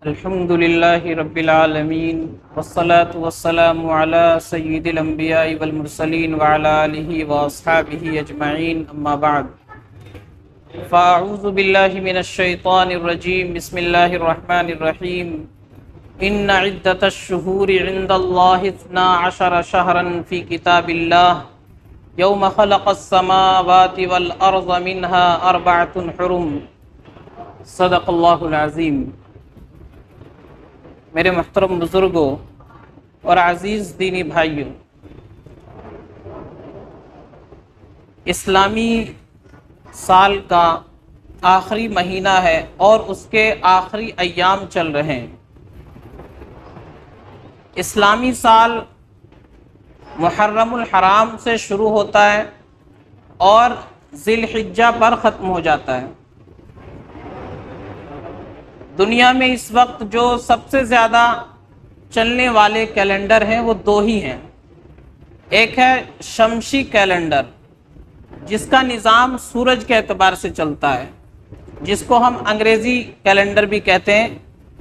الحمد لله رب العالمين والصلاة والسلام على سيد الأنبياء والمرسلين وعلى آله وأصحابه أجمعين أما بعد فأعوذ بالله من الشيطان الرجيم بسم الله الرحمن الرحيم إن عدة الشهور عند الله 12 شهرا في كتاب الله يوم خلق السماوات والأرض منها 4 حرم صدق اللہ العظیم۔ میرے محترم بزرگوں اور عزیز دینی بھائیوں، اسلامی سال کا آخری مہینہ ہے اور اس کے آخری ایام چل رہے ہیں۔ اسلامی سال محرم الحرام سے شروع ہوتا ہے اور ذی الحجہ پر ختم ہو جاتا ہے۔ دنیا میں اس وقت جو سب سے زیادہ چلنے والے کیلنڈر ہیں وہ دو ہی ہیں۔ ایک ہے شمسی کیلنڈر، جس کا نظام سورج کے اعتبار سے چلتا ہے، جس کو ہم انگریزی کیلنڈر بھی کہتے ہیں،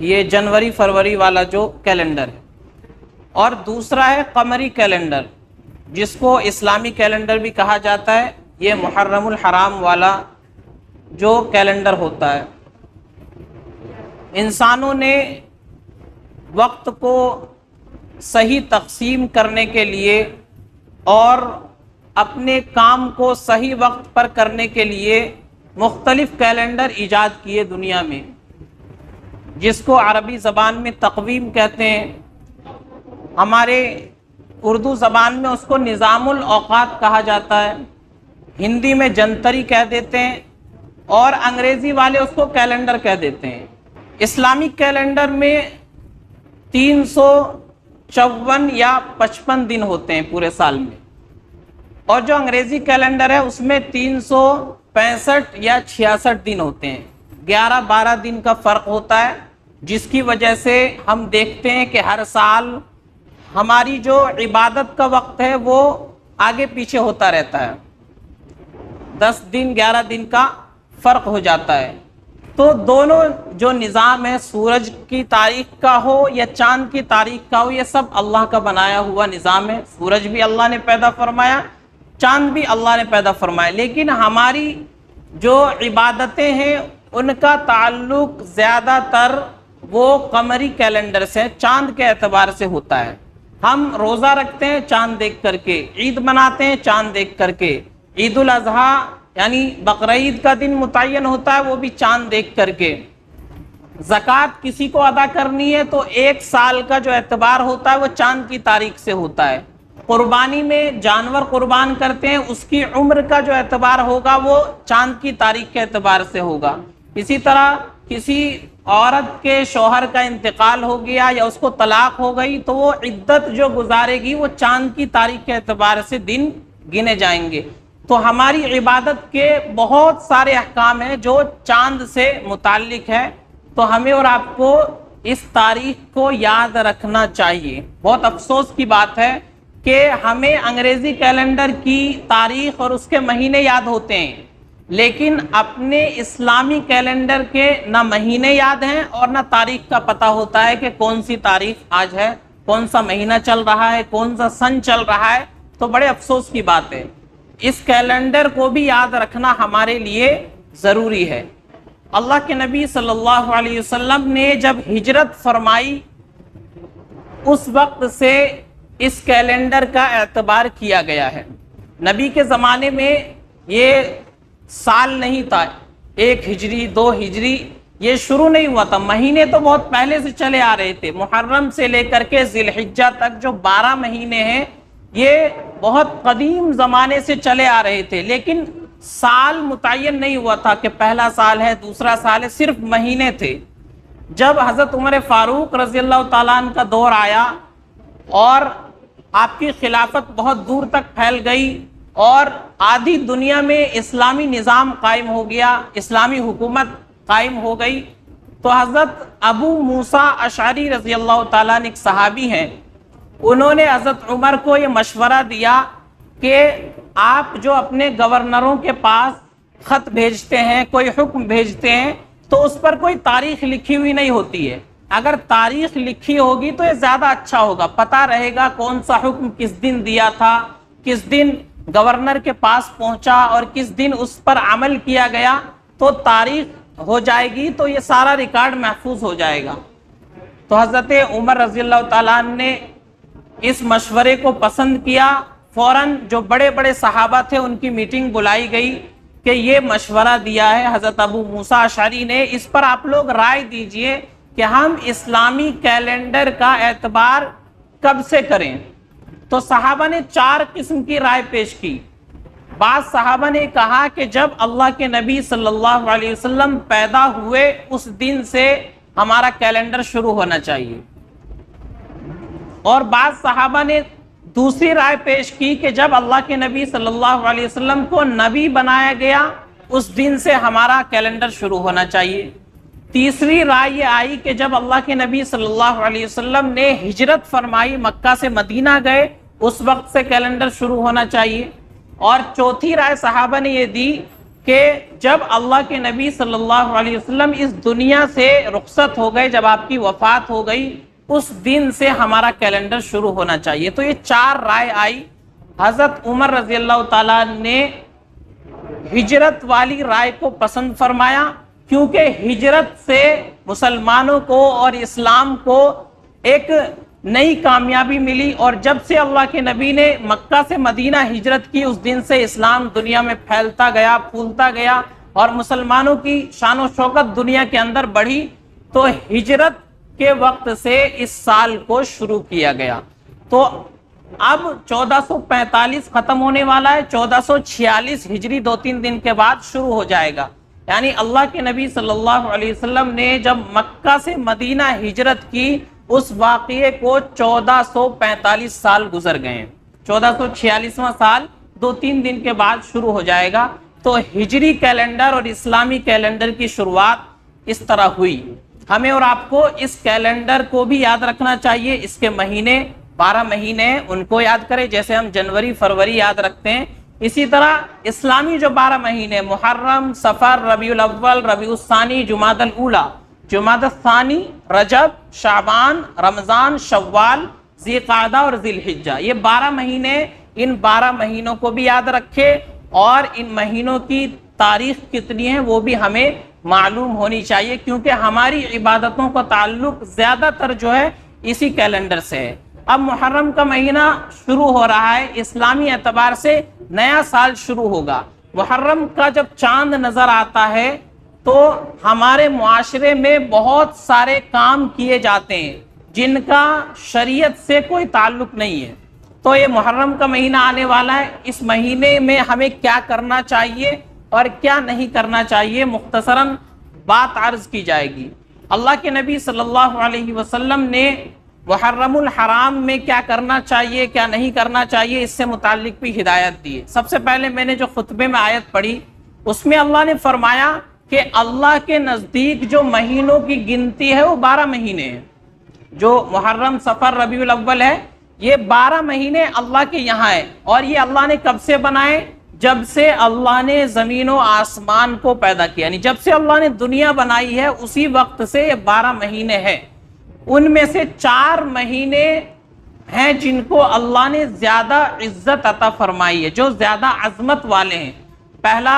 یہ جنوری فروری والا جو کیلنڈر ہے۔ اور دوسرا ہے قمری کیلنڈر، جس کو اسلامی کیلنڈر بھی کہا جاتا ہے، یہ محرم الحرام والا جو کیلنڈر ہوتا ہے۔ انسانوں نے وقت کو صحیح تقسیم کرنے کے لیے اور اپنے کام کو صحیح وقت پر کرنے کے لیے مختلف کیلنڈر ایجاد کیے دنیا میں، جس کو عربی زبان میں تقویم کہتے ہیں، ہمارے اردو زبان میں اس کو نظام الاوقات کہا جاتا ہے، ہندی میں جنتری کہہ دیتے ہیں اور انگریزی والے اس کو کیلنڈر کہہ دیتے ہیں۔ اسلامک کیلنڈر میں 354 یا 55 دن ہوتے ہیں پورے سال میں، اور جو انگریزی کیلنڈر ہے اس میں 365 یا 66 دن ہوتے ہیں۔ 11-12 دن کا فرق ہوتا ہے، جس کی وجہ سے ہم دیکھتے ہیں کہ ہر سال ہماری جو عبادت کا وقت ہے وہ آگے پیچھے ہوتا رہتا ہے، 10 دن 11 دن کا فرق ہو جاتا ہے۔ تو دونوں جو نظام ہے، سورج کی تاریخ کا ہو یا چاند کی تاریخ کا ہو، یہ سب اللہ کا بنایا ہوا نظام ہے۔ سورج بھی اللہ نے پیدا فرمایا، چاند بھی اللہ نے پیدا فرمایا، لیکن ہماری جو عبادتیں ہیں ان کا تعلق زیادہ تر وہ قمری کیلنڈر سے، چاند کے اعتبار سے ہوتا ہے۔ ہم روزہ رکھتے ہیں چاند دیکھ کر کے، عید مناتے ہیں چاند دیکھ کر کے، عید الاضحیٰ یعنی بقرعید کا دن متعین ہوتا ہے وہ بھی چاند دیکھ کر کے۔ زکوٰۃ کسی کو ادا کرنی ہے تو 1 سال کا جو اعتبار ہوتا ہے وہ چاند کی تاریخ سے ہوتا ہے۔ قربانی میں جانور قربان کرتے ہیں، اس کی عمر کا جو اعتبار ہوگا وہ چاند کی تاریخ کے اعتبار سے ہوگا۔ اسی طرح کسی عورت کے شوہر کا انتقال ہو گیا یا اس کو طلاق ہو گئی تو وہ عدت جو گزارے گی وہ چاند کی تاریخ کے اعتبار سے دن گنے جائیں گے۔ تو ہماری عبادت کے بہت سارے احکام ہیں جو چاند سے متعلق ہے، تو ہمیں اور آپ کو اس تاریخ کو یاد رکھنا چاہیے۔ بہت افسوس کی بات ہے کہ ہمیں انگریزی کیلنڈر کی تاریخ اور اس کے مہینے یاد ہوتے ہیں، لیکن اپنے اسلامی کیلنڈر کے نہ مہینے یاد ہیں اور نہ تاریخ کا پتہ ہوتا ہے کہ کون سی تاریخ آج ہے، کون سا مہینہ چل رہا ہے، کون سا سن چل رہا ہے۔ تو بڑے افسوس کی بات ہے، اس کیلنڈر کو بھی یاد رکھنا ہمارے لیے ضروری ہے۔ اللہ کے نبی صلی اللہ علیہ وسلم نے جب ہجرت فرمائی اس وقت سے اس کیلنڈر کا اعتبار کیا گیا ہے۔ نبی کے زمانے میں یہ سال نہیں تھا، 1 ہجری 2 ہجری یہ شروع نہیں ہوا تھا، مہینے تو بہت پہلے سے چلے آ رہے تھے۔ محرم سے لے کر کے ذی الحجہ تک جو 12 مہینے ہیں یہ بہت قدیم زمانے سے چلے آ رہے تھے، لیکن سال متعین نہیں ہوا تھا کہ پہلا سال ہے دوسرا سال ہے، صرف مہینے تھے۔ جب حضرت عمر فاروق رضی اللہ تعالیٰ عنہ کا دور آیا اور آپ کی خلافت بہت دور تک پھیل گئی اور آدھی دنیا میں اسلامی نظام قائم ہو گیا، اسلامی حکومت قائم ہو گئی، تو حضرت ابو موسیٰ اشعری رضی اللہ تعالیٰ عنہ ایک صحابی ہیں، انہوں نے حضرت عمر کو یہ مشورہ دیا کہ آپ جو اپنے گورنروں کے پاس خط بھیجتے ہیں، کوئی حکم بھیجتے ہیں، تو اس پر کوئی تاریخ لکھی ہوئی نہیں ہوتی ہے، اگر تاریخ لکھی ہوگی تو یہ زیادہ اچھا ہوگا، پتہ رہے گا کون سا حکم کس دن دیا تھا، کس دن گورنر کے پاس پہنچا اور کس دن اس پر عمل کیا گیا، تو تاریخ ہو جائے گی تو یہ سارا ریکارڈ محفوظ ہو جائے گا۔ تو حضرت عمر رضی اللہ تعالیٰ عنہ نے اس مشورے کو پسند کیا، فوراً جو بڑے بڑے صحابہ تھے ان کی میٹنگ بلائی گئی کہ یہ مشورہ دیا ہے حضرت ابو موسیٰ اشعری نے، اس پر آپ لوگ رائے دیجئے کہ ہم اسلامی کیلنڈر کا اعتبار کب سے کریں۔ تو صحابہ نے 4 قسم کی رائے پیش کی۔ بعض صحابہ نے کہا کہ جب اللہ کے نبی صلی اللہ علیہ وسلم پیدا ہوئے اس دن سے ہمارا کیلنڈر شروع ہونا چاہیے، اور بعض صحابہ نے دوسری رائے پیش کی کہ جب اللہ کے نبی صلی اللہ علیہ وسلم کو نبی بنایا گیا اس دن سے ہمارا کیلنڈر شروع ہونا چاہیے۔ تیسری رائے یہ آئی کہ جب اللہ کے نبی صلی اللہ علیہ وسلم نے ہجرت فرمائی، مکہ سے مدینہ گئے، اس وقت سے کیلنڈر شروع ہونا چاہیے۔ اور چوتھی رائے صحابہ نے یہ دی کہ جب اللہ کے نبی صلی اللہ علیہ وسلم اس دنیا سے رخصت ہو گئے، جب آپ کی وفات ہو گئی، اس دن سے ہمارا کیلنڈر شروع ہونا چاہیے۔ تو یہ 4 رائے آئی۔ حضرت عمر رضی اللہ تعالیٰ نے ہجرت والی رائے کو پسند فرمایا، کیونکہ ہجرت سے مسلمانوں کو اور اسلام کو ایک نئی کامیابی ملی، اور جب سے اللہ کے نبی نے مکہ سے مدینہ ہجرت کی اس دن سے اسلام دنیا میں پھیلتا گیا، پھولتا گیا، اور مسلمانوں کی شان و شوکت دنیا کے اندر بڑھی۔ تو ہجرت کے وقت سے اس سال کو شروع کیا گیا۔ تو اب 1445 ختم ہونے والا ہے، 1446 ہجری 2-3 دن کے بعد شروع ہو جائے گا۔ یعنی اللہ کے نبی صلی اللہ علیہ وسلم نے جب مکہ سے مدینہ ہجرت کی اس واقعے کو 1445 سال گزر گئے ہیں، 1446واں سال 2-3 دن کے بعد شروع ہو جائے گا۔ تو ہجری کیلنڈر اور اسلامی کیلنڈر کی شروعات اس طرح ہوئی۔ ہمیں اور آپ کو اس کیلنڈر کو بھی یاد رکھنا چاہیے، اس کے مہینے 12 مہینے ان کو یاد کریں، جیسے ہم جنوری فروری یاد رکھتے ہیں، اسی طرح اسلامی جو 12 مہینے محرم، صفر، ربیع الاول، ربیع الثانی، جمادی الاولی، جمادی الثانی، رجب، شعبان، رمضان، شوال، ذی قعدہ اور ذی الحجہ، یہ 12 مہینے، ان 12 مہینوں کو بھی یاد رکھے، اور ان مہینوں کی تاریخ کتنی ہے وہ بھی ہمیں معلوم ہونی چاہیے، کیونکہ ہماری عبادتوں کا تعلق زیادہ تر جو ہے اسی کیلنڈر سے ہے۔ اب محرم کا مہینہ شروع ہو رہا ہے، اسلامی اعتبار سے نیا سال شروع ہوگا۔ محرم کا جب چاند نظر آتا ہے تو ہمارے معاشرے میں بہت سارے کام کیے جاتے ہیں جن کا شریعت سے کوئی تعلق نہیں ہے۔ تو یہ محرم کا مہینہ آنے والا ہے، اس مہینے میں ہمیں کیا کرنا چاہیے اور کیا نہیں کرنا چاہیے، مختصراً بات عرض کی جائے گی۔ اللہ کے نبی صلی اللہ علیہ وسلم نے محرم الحرام میں کیا کرنا چاہیے کیا نہیں کرنا چاہیے اس سے متعلق بھی ہدایت دی ہے۔ سب سے پہلے میں نے جو خطبے میں آیت پڑھی اس میں اللہ نے فرمایا کہ اللہ کے نزدیک جو مہینوں کی گنتی ہے وہ 12 مہینے ہیں، جو محرم، صفر، ربیع الاول ہے، یہ 12 مہینے اللہ کے یہاں ہے۔ اور یہ اللہ نے کب سے بنائے؟ جب سے اللہ نے زمین و آسمان کو پیدا کیا، یعنی جب سے اللہ نے دنیا بنائی ہے اسی وقت سے یہ 12 مہینے ہیں۔ ان میں سے 4 مہینے ہیں جن کو اللہ نے زیادہ عزت عطا فرمائی ہے، جو زیادہ عظمت والے ہیں۔ پہلا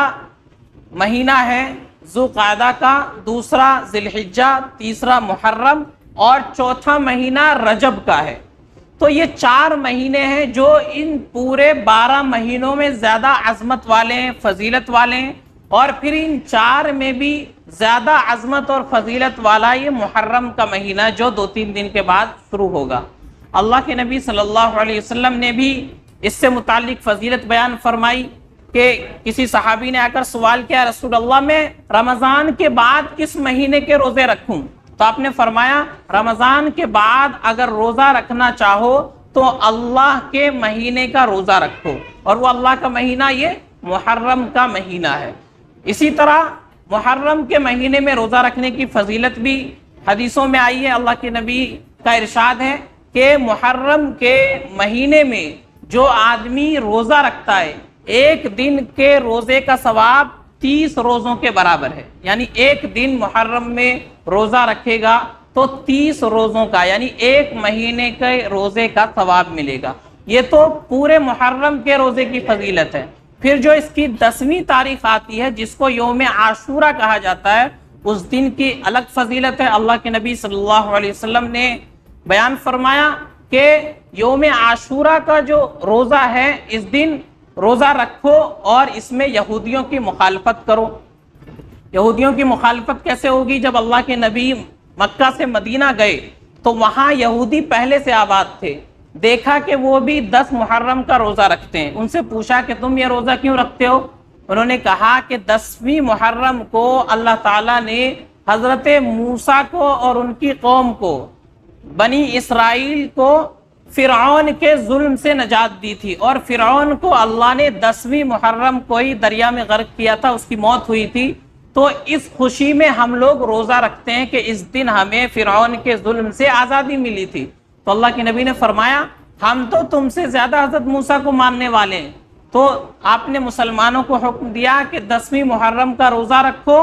مہینہ ہے ذو قعدہ کا، دوسرا ذی الحجہ، تیسرا محرم، اور چوتھا مہینہ رجب کا ہے۔ تو یہ 4 مہینے ہیں جو ان پورے 12 مہینوں میں زیادہ عظمت والے ہیں، فضیلت والے ہیں۔ اور پھر ان 4 میں بھی زیادہ عظمت اور فضیلت والا یہ محرم کا مہینہ جو 2-3 دن کے بعد شروع ہوگا۔ اللہ کے نبی صلی اللہ علیہ وسلم نے بھی اس سے متعلق فضیلت بیان فرمائی کہ کسی صحابی نے آ کر سوال کیا، رسول اللہ میں رمضان کے بعد کس مہینے کے روزے رکھوں؟ تو آپ نے فرمایا رمضان کے بعد اگر روزہ رکھنا چاہو تو اللہ کے مہینے کا روزہ رکھو، اور وہ اللہ کا مہینہ یہ محرم کا مہینہ ہے۔ اسی طرح محرم کے مہینے میں روزہ رکھنے کی فضیلت بھی حدیثوں میں آئی ہے۔ اللہ کے نبی کا ارشاد ہے کہ محرم کے مہینے میں جو آدمی روزہ رکھتا ہے 1 دن کے روزے کا ثواب 30 روزوں کے برابر ہے۔ یعنی 1 دن محرم میں روزہ رکھے گا تو 30 روزوں کا یعنی ایک مہینے کے روزے کا ثواب ملے گا۔ یہ تو پورے محرم کے روزے کی فضیلت ہے۔ پھر جو اس کی 10ویں تاریخ آتی ہے جس کو یوم عاشورہ کہا جاتا ہے، اس دن کی الگ فضیلت ہے۔ اللہ کے نبی صلی اللہ علیہ وسلم نے بیان فرمایا کہ یوم عاشورہ کا جو روزہ ہے اس دن روزہ رکھو اور اس میں یہودیوں کی مخالفت کرو۔ یہودیوں کی مخالفت کیسے ہوگی؟ جب اللہ کے نبی مکہ سے مدینہ گئے تو وہاں یہودی پہلے سے آباد تھے، دیکھا کہ وہ بھی 10 محرم کا روزہ رکھتے ہیں۔ ان سے پوچھا کہ تم یہ روزہ کیوں رکھتے ہو؟ انہوں نے کہا کہ 10ویں محرم کو اللہ تعالیٰ نے حضرت موسیٰ کو اور ان کی قوم کو، بنی اسرائیل کو فرعون کے ظلم سے نجات دی تھی، اور فرعون کو اللہ نے 10ویں محرم کو ہی دریا میں غرق کیا تھا، اس کی موت ہوئی تھی۔ تو اس خوشی میں ہم لوگ روزہ رکھتے ہیں کہ اس دن ہمیں فرعون کے ظلم سے آزادی ملی تھی۔ تو اللہ کے نبی نے فرمایا ہم تو تم سے زیادہ حضرت موسیٰ کو ماننے والے ہیں، تو آپ نے مسلمانوں کو حکم دیا کہ 10ویں محرم کا روزہ رکھو،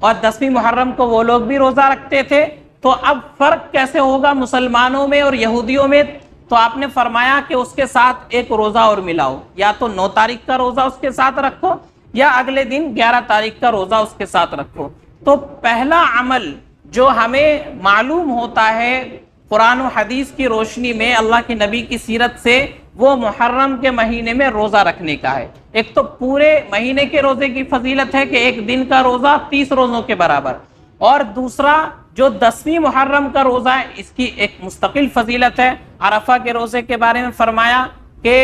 اور 10ویں محرم کو وہ لوگ بھی روزہ رکھتے تھے۔ تو اب فرق کیسے ہوگا مسلمانوں میں اور یہودیوں میں؟ تو آپ نے فرمایا کہ اس کے ساتھ ایک روزہ اور ملاؤ، یا تو 9 تاریخ کا روزہ اس کے ساتھ رکھو یا اگلے دن 11 تاریخ کا روزہ اس کے ساتھ رکھو۔ تو پہلا عمل جو ہمیں معلوم ہوتا ہے قرآن و حدیث کی روشنی میں، اللہ کے نبی کی سیرت سے، وہ محرم کے مہینے میں روزہ رکھنے کا ہے۔ ایک تو پورے مہینے کے روزے کی فضیلت ہے کہ ایک دن کا روزہ 30 روزوں کے برابر، اور دوسرا جو 10ویں محرم کا روزہ ہے اس کی ایک مستقل فضیلت ہے۔ عرفہ کے روزے کے بارے میں فرمایا کہ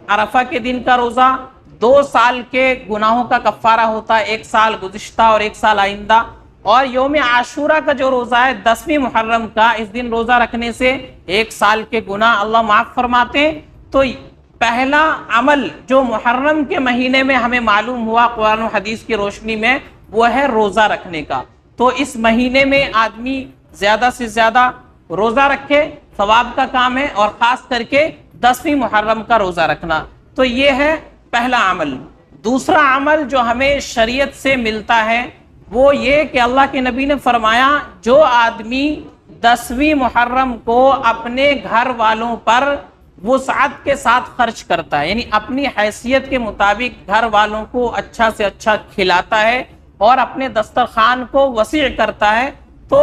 عرفہ کے دن کا روزہ 2 سال کے گناہوں کا کفارہ ہوتا ہے، 1 سال گزشتہ اور 1 سال آئندہ۔ اور یوم عاشورہ کا جو روزہ ہے 10ویں محرم کا، اس دن روزہ رکھنے سے 1 سال کے گناہ اللہ معاف فرماتے ہیں۔ تو پہلا عمل جو محرم کے مہینے میں ہمیں معلوم ہوا قرآن و حدیث کی روشنی میں، وہ ہے روزہ رکھنے کا۔ تو اس مہینے میں آدمی زیادہ سے زیادہ روزہ رکھے، ثواب کا کام ہے، اور خاص کر کے 10ویں محرم کا روزہ رکھنا۔ تو یہ ہے پہلا عمل۔ دوسرا عمل جو ہمیں شریعت سے ملتا ہے وہ یہ کہ اللہ کے نبی نے فرمایا جو آدمی 10ویں محرم کو اپنے گھر والوں پر وسعت کے ساتھ خرچ کرتا ہے، یعنی اپنی حیثیت کے مطابق گھر والوں کو اچھا سے اچھا کھلاتا ہے اور اپنے دسترخوان کو وسیع کرتا ہے، تو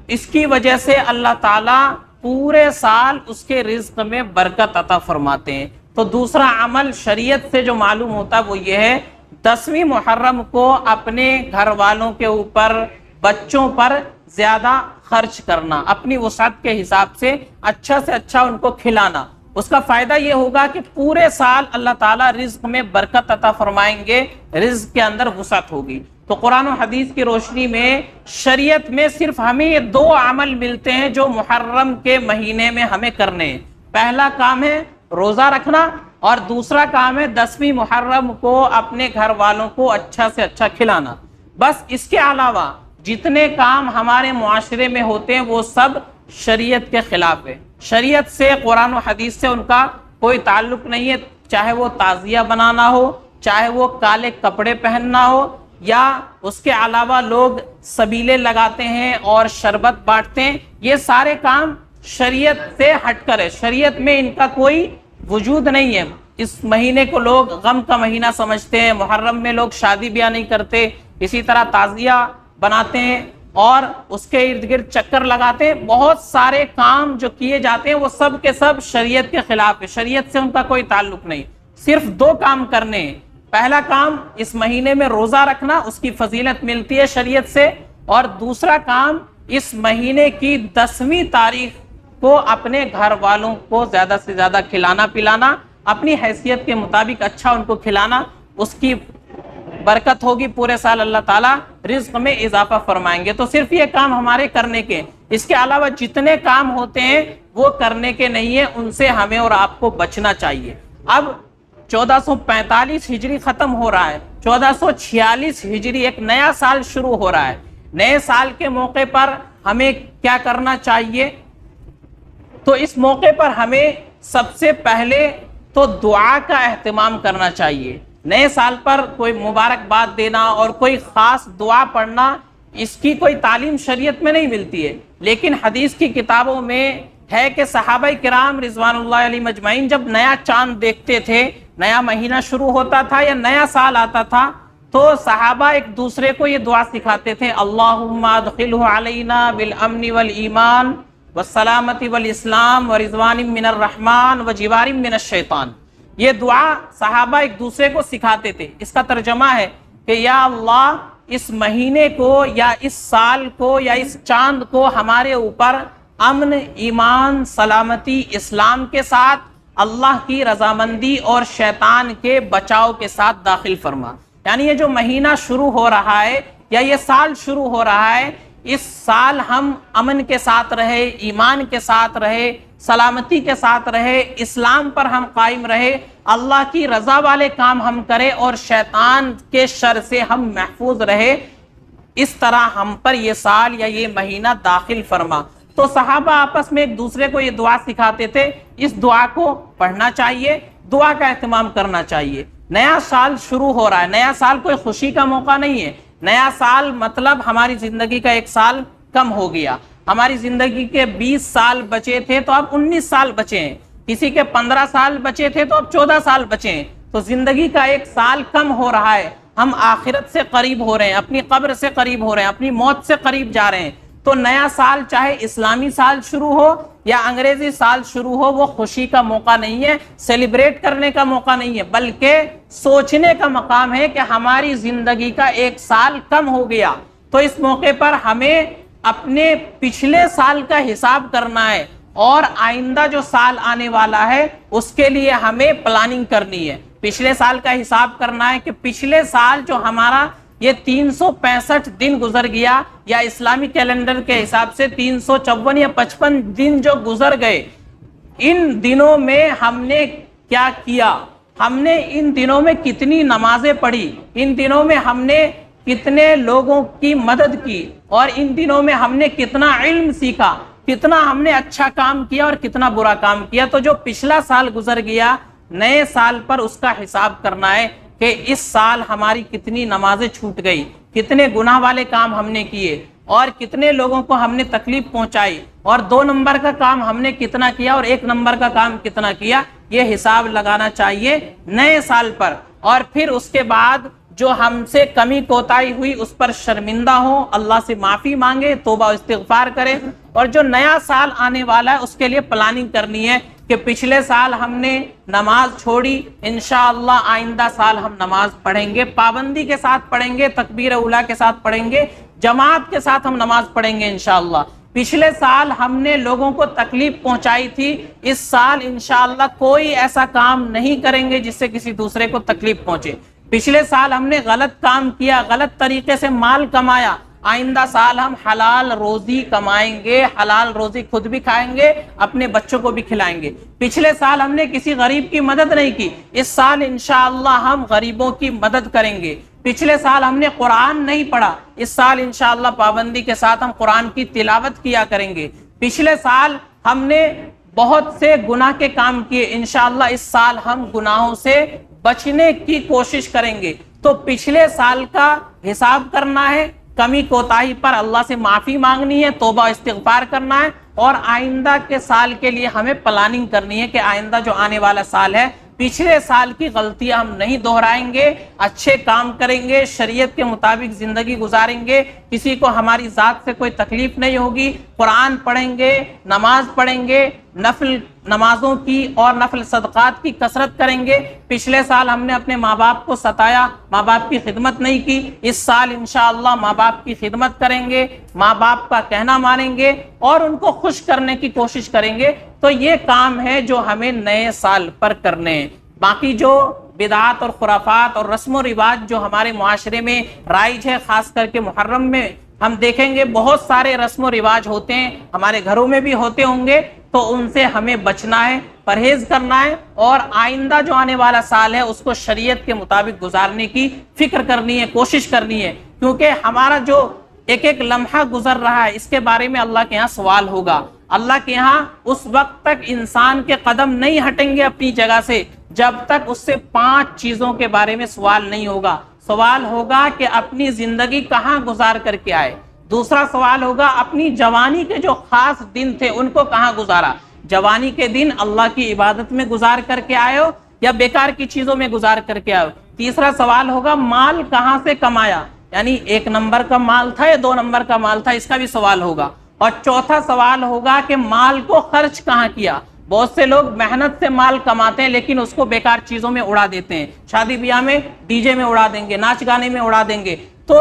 اس کی وجہ سے اللہ تعالیٰ پورے سال اس کے رزق میں برکت عطا فرماتے ہیں۔ تو دوسرا عمل شریعت سے جو معلوم ہوتا ہے وہ یہ ہے 10ویں محرم کو اپنے گھر والوں کے اوپر، بچوں پر زیادہ خرچ کرنا، اپنی وسعت کے حساب سے اچھا ان کو کھلانا۔ اس کا فائدہ یہ ہوگا کہ پورے سال اللہ تعالیٰ رزق میں برکت عطا فرمائیں گے، رزق کے اندر وسعت ہوگی۔ تو قرآن و حدیث کی روشنی میں شریعت میں صرف ہمیں یہ 2 عمل ملتے ہیں جو محرم کے مہینے میں ہمیں کرنے ہیں۔ پہلا کام ہے روزہ رکھنا، اور دوسرا کام ہے 10ویں محرم کو اپنے گھر والوں کو اچھا سے اچھا کھلانا۔ بس اس کے علاوہ جتنے کام ہمارے معاشرے میں ہوتے ہیں وہ سب شریعت کے خلاف ہے، شریعت سے، قرآن و حدیث سے ان کا کوئی تعلق نہیں ہے، چاہے وہ تعزیہ بنانا ہو، چاہے وہ کالے کپڑے پہننا ہو، یا اس کے علاوہ لوگ سبیلے لگاتے ہیں اور شربت بانٹتے ہیں، یہ سارے کام شریعت سے ہٹ کر ہے، شریعت میں ان کا کوئی وجود نہیں ہے۔ اس مہینے کو لوگ غم کا مہینہ سمجھتے ہیں، محرم میں لوگ شادی بیاہ نہیں کرتے، اسی طرح تعزیہ بناتے ہیں اور اس کے ارد گرد چکر لگاتے ہیں، بہت سارے کام جو کیے جاتے ہیں وہ سب کے سب شریعت کے خلاف ہے، شریعت سے ان کا کوئی تعلق نہیں۔ صرف 2 کام کرنے ہیں، پہلا کام اس مہینے میں روزہ رکھنا، اس کی فضیلت ملتی ہے شریعت سے، اور دوسرا کام اس مہینے کی 10ویں تاریخ کو اپنے گھر والوں کو زیادہ سے زیادہ کھلانا پلانا، اپنی حیثیت کے مطابق اچھا ان کو کھلانا، اس کی برکت ہوگی، پورے سال اللہ تعالیٰ رزق میں اضافہ فرمائیں گے۔ تو صرف یہ کام ہمارے کرنے کے، اس کے علاوہ جتنے کام ہوتے ہیں وہ کرنے کے نہیں ہیں، ان سے ہمیں اور آپ کو بچنا چاہیے۔ اب 1445 ہجری ختم ہو رہا ہے، 1446 ہجری ایک نیا سال شروع ہو رہا ہے۔ نئے سال کے موقع پر ہمیں کیا کرنا چاہیے؟ تو اس موقع پر ہمیں سب سے پہلے تو دعا کا اہتمام کرنا چاہیے۔ نئے سال پر کوئی مبارکباد دینا اور کوئی خاص دعا پڑھنا اس کی کوئی تعلیم شریعت میں نہیں ملتی ہے، لیکن حدیث کی کتابوں میں ہے کہ صحابہ کرام رضوان اللہ علیہ مجمعین جب نیا چاند دیکھتے تھے، نیا مہینہ شروع ہوتا تھا یا نیا سال آتا تھا، تو صحابہ ایک دوسرے کو یہ دعا سکھاتے تھے، اللہم ادخلہ علینا بالامن والایمان والسلامت والاسلام ورضوان من الرحمن وجوار من الشیطان۔ یہ دعا صحابہ ایک دوسرے کو سکھاتے تھے۔ اس کا ترجمہ ہے کہ یا اللہ اس مہینے کو یا اس سال کو یا اس چاند کو ہمارے اوپر امن، ایمان، سلامتی، اسلام کے ساتھ، اللہ کی رضامندی اور شیطان کے بچاؤ کے ساتھ داخل فرما۔ یعنی یہ جو مہینہ شروع ہو رہا ہے یا یہ سال شروع ہو رہا ہے، اس سال ہم امن کے ساتھ رہے، ایمان کے ساتھ رہے، سلامتی کے ساتھ رہے، اسلام پر ہم قائم رہے، اللہ کی رضا والے کام ہم کرے اور شیطان کے شر سے ہم محفوظ رہے، اس طرح ہم پر یہ سال یا یہ مہینہ داخل فرما۔ تو صحابہ آپس میں ایک دوسرے کو یہ دعا سکھاتے تھے، اس دعا کو پڑھنا چاہیے، دعا کا اہتمام کرنا چاہیے۔ نیا سال شروع ہو رہا ہے، نیا سال کوئی خوشی کا موقع نہیں ہے، نیا سال مطلب ہماری زندگی کا ایک سال کم ہو گیا، ہماری زندگی کے 20 سال بچے تھے تو اب 19 سال بچے ہیں، کسی کے 15 سال بچے تھے تو اب 14 سال بچے ہیں، تو زندگی کا ایک سال کم ہو رہا ہے، ہم آخرت سے قریب ہو رہے ہیں، اپنی قبر سے قریب ہو رہے ہیں، اپنی موت سے قریب جا رہے ہیں۔ تو نیا سال چاہے اسلامی سال شروع ہو یا انگریزی سال شروع ہو، وہ خوشی کا موقع نہیں ہے، سیلیبریٹ کرنے کا موقع نہیں ہے، بلکہ سوچنے کا مقام ہے کہ ہماری زندگی کا ایک سال کم ہو گیا۔ تو اس موقع پر ہمیں اپنے پچھلے سال کا حساب کرنا ہے اور آئندہ جو سال آنے والا ہے اس کے لیے ہمیں پلاننگ کرنی ہے۔ پچھلے سال کا حساب کرنا ہے کہ پچھلے سال جو ہمارا یہ 365 دن گزر گیا، یا اسلامی کیلنڈر کے حساب سے 354 یا 55 دن جو گزر گئے، ان دنوں میں ہم نے کیا کیا، ہم نے ان دنوں میں کتنی نمازیں پڑھی، ان دنوں میں ہم نے کتنے لوگوں کی مدد کی، اور ان دنوں میں ہم نے کتنا علم سیکھا، کتنا ہم نے اچھا کام کیا اور کتنا برا کام کیا۔ تو جو پچھلا سال گزر گیا، نئے سال پر اس کا حساب کرنا ہے کہ اس سال ہماری کتنی نمازیں چھوٹ گئی، کتنے گناہ والے کام ہم نے کیے، اور کتنے لوگوں کو ہم نے تکلیف پہنچائی، اور 2 نمبر کا کام ہم نے کتنا کیا اور 1 نمبر کا کام کتنا کیا، یہ حساب لگانا چاہیے نئے سال پر۔ اور پھر اس کے بعد جو ہم سے کمی کوتاہی ہوئی اس پر شرمندہ ہو، اللہ سے معافی مانگے، توبہ و استغفار کرے، اور جو نیا سال آنے والا ہے اس کے لیے پلاننگ کرنی ہے کہ پچھلے سال ہم نے نماز چھوڑی، انشاءاللہ آئندہ سال ہم نماز پڑھیں گے، پابندی کے ساتھ پڑھیں گے، تکبیر اولیٰ کے ساتھ پڑھیں گے، جماعت کے ساتھ ہم نماز پڑھیں گے انشاءاللہ۔ پچھلے سال ہم نے لوگوں کو تکلیف پہنچائی تھی، اس سال انشاءاللہ کوئی ایسا کام نہیں کریں گے جس سے کسی دوسرے کو تکلیف پہنچے۔ پچھلے سال ہم نے غلط کام کیا، غلط طریقے سے مال کمایا، آئندہ سال ہم حلال روزی کمائیں گے، حلال روزی خود بھی کھائیں گے، اپنے بچوں کو بھی کھلائیں گے۔ پچھلے سال ہم نے کسی غریب کی مدد نہیں کی، اس سال انشاءاللہ ہم غریبوں کی مدد کریں گے۔ پچھلے سال ہم نے قرآن نہیں پڑھا، اس سال انشاءاللہ پابندی کے ساتھ ہم قرآن کی تلاوت کیا کریں گے۔ پچھلے سال ہم نے بہت سے گناہ کے کام کیے، انشاءاللہ اس سال ہم گناہوں سے بچنے کی کوشش کریں گے۔ تو پچھلے سال کا حساب کرنا ہے، کمی کوتاہی پر اللہ سے معافی مانگنی ہے، توبہ استغفار کرنا ہے، اور آئندہ کے سال کے لیے ہمیں پلاننگ کرنی ہے کہ آئندہ جو آنے والا سال ہے پچھلے سال کی غلطیاں ہم نہیں دہرائیں گے، اچھے کام کریں گے، شریعت کے مطابق زندگی گزاریں گے، کسی کو ہماری ذات سے کوئی تکلیف نہیں ہوگی، قرآن پڑھیں گے، نماز پڑھیں گے، نفل نمازوں کی اور نفل صدقات کی کثرت کریں گے۔ پچھلے سال ہم نے اپنے ماں باپ کو ستایا، ماں باپ کی خدمت نہیں کی، اس سال انشاءاللہ ماں باپ کی خدمت کریں گے، ماں باپ کا کہنا مانیں گے اور ان کو خوش کرنے کی کوشش کریں گے۔ تو یہ کام ہے جو ہمیں نئے سال پر کرنے ہیں۔ باقی جو بدعات اور خرافات اور رسم و رواج جو ہمارے معاشرے میں رائج ہے، خاص کر کے محرم میں ہم دیکھیں گے بہت سارے رسم و رواج ہوتے ہیں، ہمارے گھروں میں بھی ہوتے ہوں گے، تو ان سے ہمیں بچنا ہے، پرہیز کرنا ہے، اور آئندہ جو آنے والا سال ہے اس کو شریعت کے مطابق گزارنے کی فکر کرنی ہے، کوشش کرنی ہے، کیونکہ ہمارا جو ایک ایک لمحہ گزر رہا ہے اس کے بارے میں اللہ کے ہاں سوال ہوگا۔ اللہ کے ہاں اس وقت تک انسان کے قدم نہیں ہٹیں گے اپنی جگہ سے جب تک اس سے 5 چیزوں کے بارے میں سوال نہیں ہوگا۔ سوال ہوگا کہ اپنی زندگی کہاں گزار کر کے آئے، دوسرا سوال ہوگا اپنی جوانی کے جو خاص دن تھے ان کو کہاں گزارا، جوانی کے دن اللہ کی عبادت میں گزار کر کے آئے ہو یا بیکار کی چیزوں میں گزار کر کے آئے ہو۔ تیسرا سوال ہوگا مال کہاں سے کمایا، یعنی 1 نمبر کا مال تھا یا 2 نمبر کا مال تھا، اس کا بھی سوال ہوگا۔ اور چوتھا سوال ہوگا کہ مال کو خرچ کہاں کیا۔ بہت سے لوگ محنت سے مال کماتے ہیں لیکن اس کو بیکار چیزوں میں اڑا دیتے ہیں، شادی بیاہ میں ڈی جے میں اڑا دیں گے، ناچ گانے میں اڑا دیں گے، تو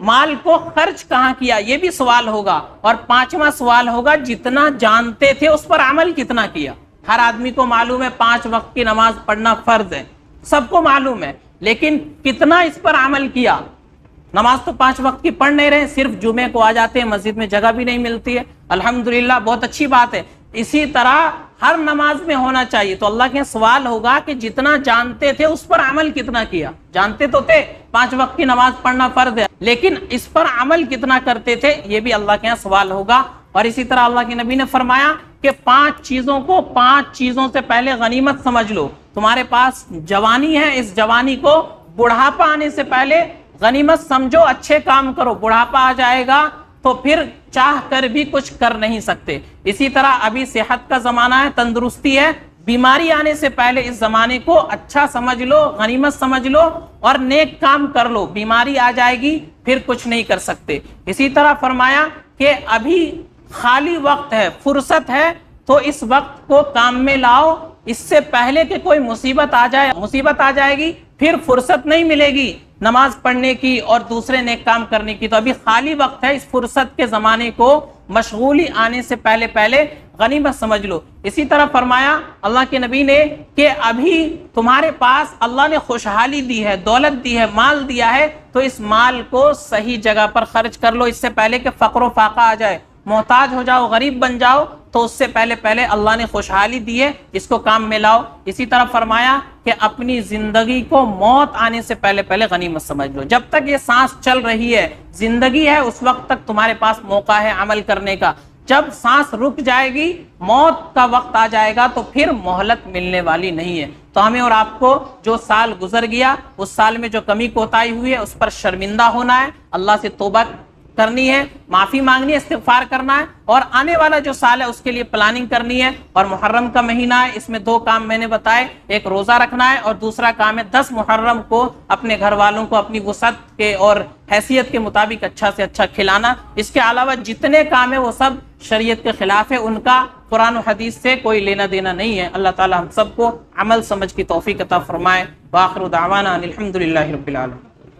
مال کو خرچ کہاں کیا یہ بھی سوال ہوگا۔ اور 5واں سوال ہوگا جتنا جانتے تھے اس پر عمل کتنا کیا۔ ہر آدمی کو معلوم ہے 5 وقت کی نماز پڑھنا فرض ہے، سب کو معلوم ہے، لیکن کتنا اس پر عمل کیا۔ نماز تو 5 وقت کی پڑھ نہیں رہے، صرف جمعے کو آ جاتے ہیں، مسجد میں جگہ بھی نہیں ملتی ہے، الحمدللہ بہت اچھی بات ہے۔ اسی طرح ہر نماز میں ہونا چاہیے۔ تو اللہ کے سوال ہوگا کہ جتنا جانتے تھے اس پر عمل کتنا کیا۔ جانتے تو تھے 5 وقت کی نماز پڑھنا فرض ہے، لیکن اس پر عمل کتنا کرتے تھے، یہ بھی اللہ کے سوال ہوگا۔ اور اسی طرح اللہ کے نبی نے فرمایا کہ 5 چیزوں کو 5 چیزوں سے پہلے غنیمت سمجھ لو۔ تمہارے پاس جوانی ہے، اس جوانی کو بڑھاپا آنے سے پہلے غنیمت سمجھو، اچھے کام کرو۔ بڑھاپا آ جائے گا تو پھر چاہ کر بھی کچھ کر نہیں سکتے۔ اسی طرح ابھی صحت کا زمانہ ہے، تندرستی ہے، بیماری آنے سے پہلے اس زمانے کو اچھا سمجھ لو، غنیمت سمجھ لو اور نیک کام کر لو۔ بیماری آ جائے گی پھر کچھ نہیں کر سکتے۔ اسی طرح فرمایا کہ ابھی خالی وقت ہے، فرصت ہے، تو اس وقت کو کام میں لاؤ، اس سے پہلے کہ کوئی مصیبت آ جائے۔ مصیبت آ جائے گی پھر فرصت نہیں ملے گی نماز پڑھنے کی اور دوسرے نیک کام کرنے کی۔ تو ابھی خالی وقت ہے، اس فرصت کے زمانے کو مشغولی آنے سے پہلے غنیمت سمجھ لو۔ اسی طرح فرمایا اللہ کے نبی نے کہ ابھی تمہارے پاس اللہ نے خوشحالی دی ہے، دولت دی ہے، مال دیا ہے، تو اس مال کو صحیح جگہ پر خرچ کر لو، اس سے پہلے کہ فقر و فاقہ آ جائے، محتاج ہو جاؤ، غریب بن جاؤ، تو اس سے پہلے اللہ نے خوشحالی دی ہے، اس کو کام میں لاؤ۔ اسی طرح فرمایا کہ اپنی زندگی کو موت آنے سے پہلے غنیمت سمجھ لو۔ جب تک یہ سانس چل رہی ہے، زندگی ہے، اس وقت تک تمہارے پاس موقع ہے عمل کرنے کا۔ جب سانس رک جائے گی، موت کا وقت آ جائے گا، تو پھر مہلت ملنے والی نہیں ہے۔ تو ہمیں اور آپ کو جو سال گزر گیا، اس سال میں جو کمی کوتاہی ہوئی ہے اس پر شرمندہ ہونا ہے، اللہ سے توبہ کرنی ہے، معافی مانگنی ہے، استغفار کرنا ہے، اور آنے والا جو سال ہے اس کے لیے پلاننگ کرنی ہے۔ اور محرم کا مہینہ ہے، اس میں 2 کام میں نے بتائے، ایک روزہ رکھنا ہے اور دوسرا کام ہے 10 محرم کو اپنے گھر والوں کو اپنی وسعت کے اور حیثیت کے مطابق اچھا سے اچھا کھلانا۔ اس کے علاوہ جتنے کام ہیں وہ سب شریعت کے خلاف ہے، ان کا قرآن و حدیث سے کوئی لینا دینا نہیں ہے۔ اللہ تعالی ہم سب کو عمل سمجھ کی توفیق عطا فرمائے۔ وآخر دعوانا الحمدللہ رب العالمین۔